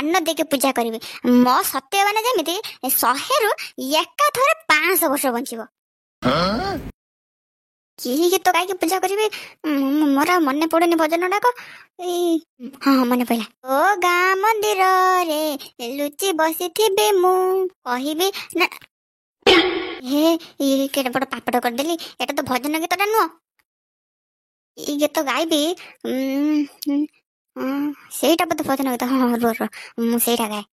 ଧ୍ୟାନ ଦେଇକି ପୂଜା କରିବି। ମୋ ସତ୍ୟବାନ ଯେମିତି 100ରୁ ଏକାଥରେ 500 ବର୍ଷ ବଞ୍ଚିବ। କି ଗୀତ ଗାଇକି ପୂଜା କରିବି ମୋର ଆଉ ମନେ ପଡୁନି ଭଜନ ଗୁଡାକ। ହଁ ମନେ ପଇଲା। ଓ ଗାଁ ମନ୍ଦିରରେ ଲୁଚି ବସିଥିବି ମୁଁ କହିବି ନା। ହେ କେତେ ବଡ ପାପଟ କରିଦେଲି। ଏଟା ତ ଭଜନ ଗୀତଟା ନୁହଁ। ଏଇ ଗୀତ ଗାଇବି। ସେଇଟା ବୋଧେ ଭଜନ ଗୀତ। ହଁ ରୁହ ମୁଁ ସେଇଟା ଗାଏ।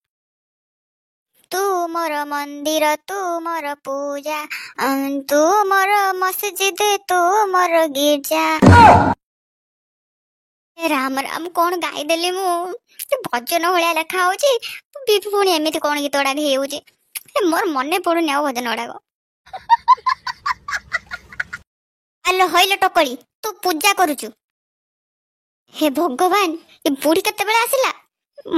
ତୁ ମୋର ମନ୍ଦିର ତୁ ମୋର ପୂଜା, ତୁ ମୋର ମସଜିଦ୍ ତୁ ମୋର ଗିର୍ଜା। ରାମ ରାମ କଣ ଗାଇଦେଲି ମୁଁ। ଭଜନ ଭଳିଆ ଲେଖା ହଉଛି ପୁଣି ଏମିତି କଣ ଗୀତ ଗୁଡାକ ହେଇଯାଉଛି। ମୋର ମନେ ପଡୁନି ଆଉ ଭଜନ ଗୁଡାକ। ଆଲୋ ହଇଲୋ ଟକଳି, ତୁ ପୂଜା କରୁଛୁ। ହେ ଭଗବାନ, ଏ ବୁଢୀ କେତେବେଳେ ଆସିଲା?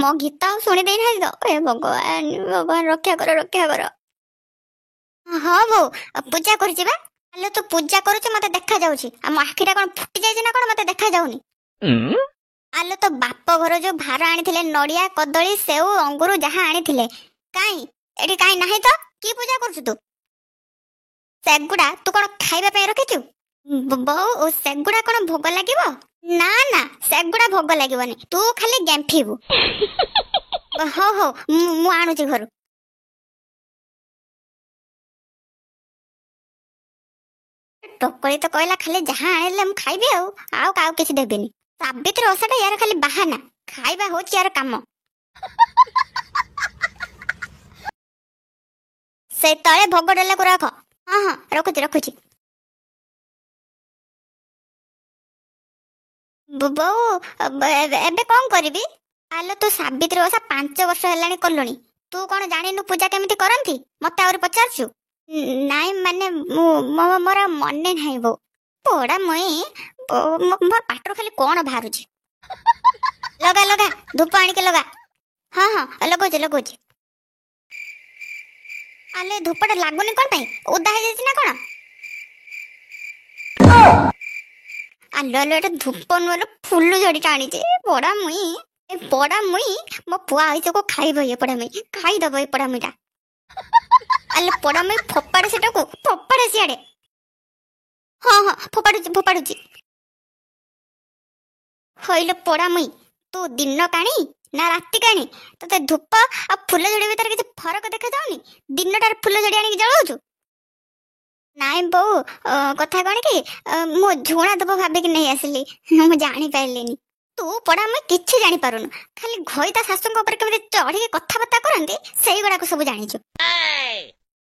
ମୋ ଗୀତ ଆଉ ଶୁଣି ଦେଇନାହାନ୍ତି ତ? ହେ ଭଗବାନ ଭଗବାନ ରକ୍ଷା କର ରକ୍ଷା କର। ହଁ ବୋଉ ପୂଜା କରୁଛି ବା। ଆଲୋ ତୁ ପୂଜା କରୁଛୁ ମତେ ଦେଖା ଯାଉଛି। ଆମ ଆଖିଟା କଣ ଫୁଟି ଯାଇଛି ନା କଣ ମତେ ଦେଖା ଯାଉନି? ଆଲୋ ତ ବାପ ଘର ଯୋଉ ଭାର ଆଣିଥିଲେ ନଡିଆ କଦଳୀ ସେଉ ଅଙ୍ଗୁର ଯାହା ଆଣିଥିଲେ, କାଇଁ ଏଠି କାଇଁ ନାହିଁ ତ? କି ପୂଜା କରୁଛୁ ତୁ? ସେଗୁଡା ତୁ କଣ ଖାଇବା ପାଇଁ ରଖିଛୁ? ବୋଉ ସେଗୁଡା କଣ ଭୋଗ ଲାଗିବ? ନା ନା ସେଗୁଡା ଭୋଗ ଲାଗିବନି, ତୁ ଖାଲି ଗେମ୍ଫିବୁ। ହଉ ହଉ ମୁଁ ଆଣୁଛି ଘରୁ। ଟକଳି ତ କହିଲା ଖାଲି ଯାହା ଆଣିଲେ ମୁଁ ଖାଇବି ଆଉ କାହାକୁ କିଛି ଦେବିନି। ସାବିତ୍ରୀ ଓଷାଟା ୟାର ଖାଲି ବାହାନା, ଖାଇବା ହଉଛି ୟାର କାମ। ସେ ତଳେ ଭୋଗ ଡଲାକୁ ରଖ। ହଁ ହଁ ରଖୁଛି ରଖୁଛି। ବୋଉ ଏବେ କଣ କରିବି? ଆଲୋ ତୁ ସାବିତ୍ରୀ ଓଷା 5 ବର୍ଷ ହେଲାଣି କଲୁଣି, ତୁ କଣ ଜାଣିନୁ ପୂଜା କେମିତି କରନ୍ତି? ମତେ ଆହୁରି ପଚାରୁଛୁ? ନାଇଁ ମାନେ ମୋର ମନେ ନାହିଁ ବୋଉ। ପୋଡା ମୁଇଁ ମୋ ପାଟିରୁ ଖାଲି କଣ ବାହାରୁଛି। ଲଗା ଲଗା ଧୂପ ଆଣିକି ଲଗା। ହଁ ହଁ ଲଗଉଛି ଲଗଉଛି। ଆଲେ ଧୂପଟା ଲାଗୁନି କଣ ପାଇଁ? ଓଦା ହେଇଯାଇଛି ନା କଣ? ଆଲୋ ଆଲୋ ଏଟା ଧୂପ ନୁହେଁ ଫୁଲ ଝଡିଟା ଆଣିଛି। ପୋଡା ମୁଇଁ ଏ ପୋଡା ମୁଇଁ ମୋ ପୁଅ ଆଇସକୁ ଖାଇବ। ଏ ପୋଡା ମୁଇଁ ଖାଇଦବ। ଏ ପୋଡା ମୁଇଁଟା ଆଲୋ ପୋଡା ମୁଇଁ ଫୋପାଡେ ସେଟାକୁ ଫୋପାଡେ ସିଆଡେ। ହଁ ହଁ ଫୋପାଡୁଛି ଫୋପାଡୁଛି। ହଇଲୋ ପୋଡା ମୁଇଁ, ତୁ ଦିନ କାଣି ନା ରାତି କାଣି? ତତେ ଧୂପ ଆଉ ଫୁଲ ଝଡି ଭିତରେ କିଛି ଫରକ ଦେଖାଯାଉନି? ଦିନଟାରେ ଫୁଲ ଝଡି ଆଣିକି ଜଳଉଛୁ। ନାଇଁ ବୋଉ କଥା କଣ କି ମୁଁ ଝୁଣା ଧୂପ ଭାବିକି ନେଇ ଆସିଲି। ମୁଁ ଜାଣିପାରିଲିନି। ତୁ ପଡା ମୁଇଁ କିଛି ଜାଣିପାରୁନୁ। ଖାଲି ଘଇତା ଶାଶୁଙ୍କ ଉପରେ କେମିତି ଚଢିକି କଥାବାର୍ତ୍ତା କରନ୍ତି ସେଇଗୁଡାକ ସବୁ ଜାଣିଛୁ।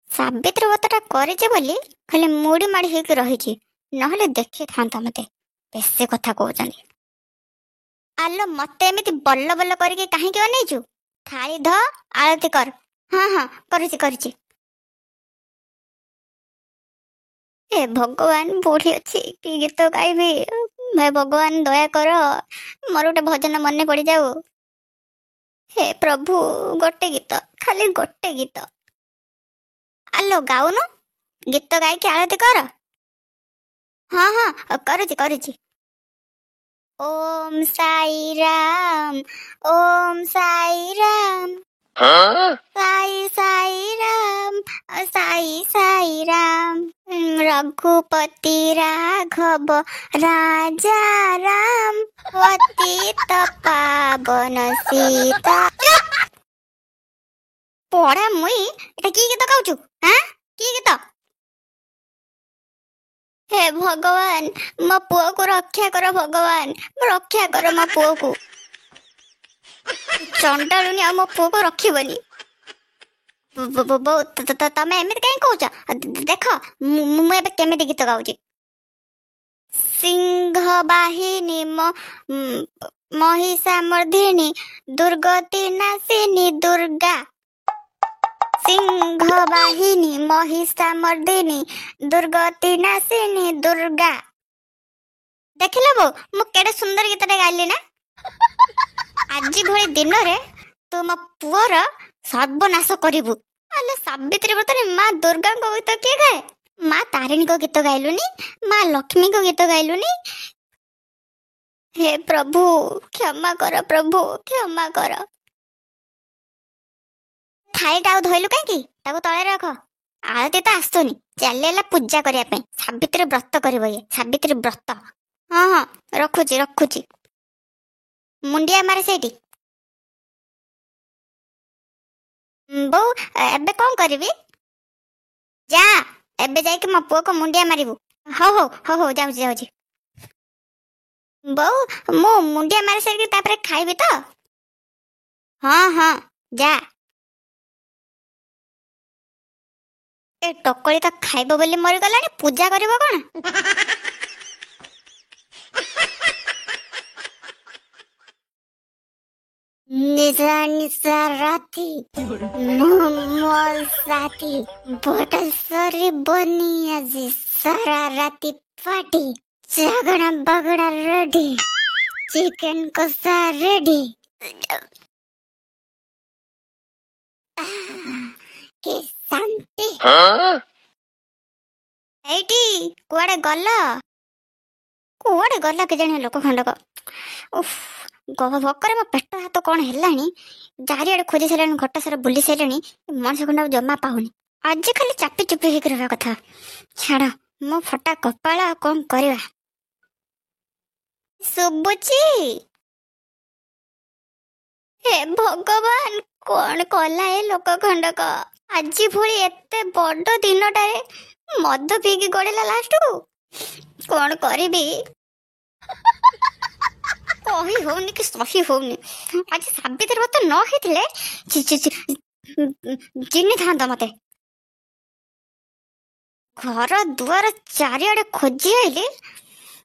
ସାବିତ୍ରୀ ବ୍ରତଟା କରିଛି ବୋଲି ଖାଲି ମୁଡି ମାଡି ହେଇକି ରହିଛି, ନହେଲେ ଦେଖିଥାନ୍ତା ମତେ। ବେଶୀ କଥା କହୁଛନ୍ତି। ଆଲୋ ମତେ ଏମିତି ବଲ ବଲ କରିକି କାହିଁକି ଅନେଇଛୁ? ଥାଳି ଧ ଆଳତି କର। ହଁ ହଁ କରୁଛି କରୁଛି। ହେ ଭଗବାନ ବୁଢୀ ଅଛି କି ଗୀତ ଗାଇବି? ହେ ଭଗବାନ ଦୟା କର, ମୋର ଗୋଟେ ଭଜନ ମନେ ପଡିଯାଉ। ହେ ପ୍ରଭୁ ଗୋଟେ ଗୀତ, ଖାଲି ଗୋଟେ ଗୀତ। ଆଲୋ ଗାଉନୁ, ଗୀତ ଗାଇକି ଆଳତି କର। ହଁ ହଁ କରୁଛି କରୁଛି। ଓମ୍ ସାଇ ରାମ ଓମ୍ ସାଇ ରାମ ସାଇ ସାଇ ରାମ ସାଇ ସାଇ ରାମ ରଘୁପତି ରାଘବ ରାଜା ରାମ ପତିତ ପାବନ ସୀତା। ପଢା ମୁଇଁ ଏଟା କି ଗୀତ ଗାଉଛୁ? କି ଗୀତ? ହେ ଭଗବାନ ମୋ ପୁଅକୁ ରକ୍ଷା କର। ଭଗବାନ ରକ୍ଷା କର ମୋ ପୁଅକୁ। ଚଣ୍ଡାଳୁନି ଆଉ ମୋ ପୁଅକୁ ରଖିବନି। ତମେ ଏମିତି କାହିଁ କହୁଛ? ଦେଖ ମୁଁ ଏବେ କେମିତି ଗୀତ ଗାଉଛି। ସିଂହ ବାହିନୀ ମହିଷା ମର୍ଦିନୀ ଦୁର୍ଗତି ନାସିନୀ ଦୁର୍ଗା। ସିଂହ ବାହିନୀ ମହିଷା ମର୍ଦିନୀ ଦୁର୍ଗତି ନାସିନୀ ଦୁର୍ଗା। ଦେଖିଲ ବୋଉ ମୁଁ କେଡେ ସୁନ୍ଦର ଗୀତଟେ ଗାଇଲି ନା? ଆଜି ଭଳି ଦିନରେ ତୁ ମୋ ପୁଅର ସର୍ବନାଶ କରିବୁ। ଆଲୋ ସାବିତ୍ରୀ ବ୍ରତରେ ମା ଦୁର୍ଗାଙ୍କ ଗୀତ କିଏ ଗାଏ? ମା ତାରିଣୀଙ୍କ ଗୀତ ଗାଇଲୁନି, ମା ଲକ୍ଷ୍ମୀଙ୍କ ଗୀତ ଗାଇଲୁନି। ହେ ପ୍ରଭୁ କ୍ଷମା କର, ପ୍ରଭୁ କ୍ଷମା କର। ଥାଳିଟା ଆଉ ଧୋଇଲୁ କାହିଁକି? ତାକୁ ତଳେ ରଖ। ଆଳତି ତ ଆସୁନି, ଚାଲିଲା ପୂଜା କରିବା ପାଇଁ। ସାବିତ୍ରୀ ବ୍ରତ କରିବ ଇଏ, ସାବିତ୍ରୀ ବ୍ରତ। ହଁ ହଁ, ରଖୁଛି ରଖୁଛି। ମୁଣ୍ଡିଆ ମାରେ ସେଇଠି। ବୋଉ, ଏବେ କଣ କରିବି? ଯା, ଏବେ ଯାଇକି ମୋ ପୁଅକୁ ମୁଣ୍ଡିଆ ମାରିବୁ। ହଉ ହଉ ହଉ ହଉ, ଯାଉଛି ଯାଉଛି। ବୋଉ, ମୁଁ ମୁଣ୍ଡିଆ ମାରି ସାରିକି ତାପରେ ଖାଇବି ତ? ହଁ ହଁ, ଯା। ଏ ଟକଳି ତ ଖାଇବ ବୋଲି ମରିଗଲାଣି, ପୂଜା କରିବ କଣ? ନିଶା ନିଶା ରାତି ମୋ ସାଥୀ ବଡ଼ ସରିବନି ଆଜି ସାରା ରାତି ପାଟି। ଝଗଡ଼ା ବଗଡ଼ା ରେଡି, ଚିକେନ କଷା ରେଡି। କି ଶାନ୍ତି। ଏଇଠି କୁଆଡେ ଗଲ? କୁଆଡେ ଗଲା କେଜାଣି ଲୋକ ଖଣ୍ଡକ। ଉଫ୍, ଭୋକରେ ମୋ ପେଟ ହାତ କଣ ହେଲାଣି। ଚାରିଆଡେ ଖୋଜି ସାରିଲାଣି, ଘଟ ସାରା ବୁଲି ସାରିଲାଣି, ମଣିଷ ଖଣ୍ଡକୁ ଜମା ପାଉନି। ଆଜି ଖାଲି ଚାପି ଚୁପି ହେଇକି ରହିବା କଥା। ଛାଡ, ମୋ ଫଟା କପାଳ, ଆଉ କଣ କରିବା। ଶୁଭୁଛି? ହେ ଭଗବାନ, କଣ କଲା ଏ ଲୋକ ଖଣ୍ଡକ। ଆଜି ଭଳି ଏତେ ବଡ ଦିନଟାରେ ମଦ ପିଇକି ଗଡିଲା ଲାଷ୍ଟକୁ। କଣ କରିବି କହି ହଉନି କି ସହି ହଉନି। ଆଜି ସାବିତ୍ରୀ ବ୍ରତ ନ ହେଇଥିଲେ ଚିହ୍ନିଥାନ୍ତ ମତେ। ଘର ଦୁଆର ଚାରିଆଡେ ଖୋଜି ଆଇଲି,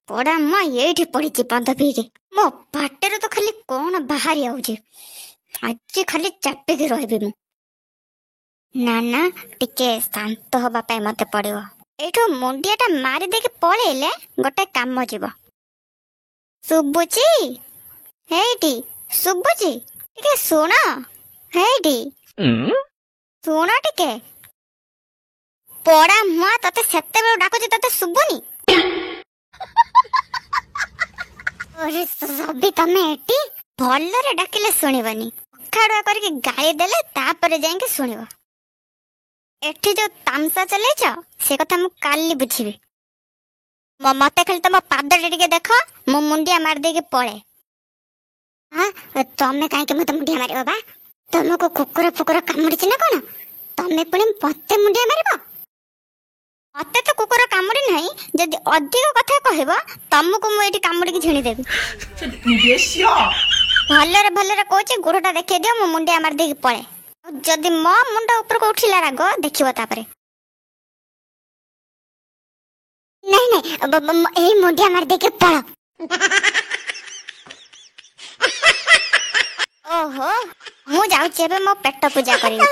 ପଡା ମା ଏଇଠି ପଡିଛି ବନ୍ଧ ପିଇକି। ମୋ ପାଟିରେ ତ ଖାଲି କଣ ବାହାରି ଆଉଛି। ଆଜି ଖାଲି ଚାପିକି ରହିବି ମୁଁ। ନା ନା, ଟିକେ ଶାନ୍ତ ହବା ପାଇଁ ମତେ ପଡିବ। ଏଇଠୁ ମୁଣ୍ଡିଆ ଟା ମାରି ଦେଇକି ପଳେଇଲେ ଗୋଟେ କାମ ଯିବ। ଶୁଭୁଛି? ହେଇଟି ଶୁଭୁଛି? ଟିକେ ଶୁଣ। ହେଇଟି ଶୁଣ ଟିକେ। ପଡା ମୁଆ, ତତେ ସେତେବେଳେ ଡାକୁଛି, ତତେ ଶୁଭୁନି? ସବି ତମେ ଏଠି ଭଲରେ ଡାକିଲେ ଶୁଣିବନି। ଖାଡୁଆ କରିକି ଗାଳି ଦେଲେ ତାପରେ ଯାଇକି ଶୁଣିବ। ଏଠି ଯୋଉ ତାମସା ଚଲେଇଛ, ସେ କଥା ମୁଁ କାଲି ବୁଝିବି। ମତେ ଖାଲି ତମ ପାଦଟା ଟିକେ ଦେଖ, ମୁଁ ମୁଣ୍ଡିଆ ମାରି ଦେଇକି ପଳେ। ତମେ କାହିଁକି ମତେ ମୁଣ୍ଡିଆ ମାରିବ ବା? ତମକୁ କୁକୁର ଫୁକୁର କାମୁଡିଛି ନା କଣ? ତମେ ପୁଣି ମତେ ମୁଣ୍ଡିଆ ମାରିବ? ମତେ ତ କୁକୁର କାମୁଡି ନାହିଁ। ଯଦି ଅଧିକ କଥା କହିବ, ତମକୁ ମୁଁ ଏଇଠି କାମୁଡିକି ଝିଣିଦେବି। ଭଲରେ ଭଲରେ କହୁଛି, ଗୋଡଟା ଦେଖେଇ ଦିଅ, ମୁଁ ମୁଣ୍ଡିଆ ମାରି ଦେଇକି ପଳେ। ଯଦି ମୋ ମୁଣ୍ଡ ଉପରକୁ ଉଠିଲା ରାଗ, ଦେଖିବ ତାପରେ। ନାଇଁ ନାଇଁ, ଏଇ ମୁଣ୍ଡିଆ ମାରି ଦେଇକି ପଳ। ଓହୋ, ମୁଁ ଯାଉଛି ଏବେ ମୋ ପେଟ ପୂଜା କରିବି।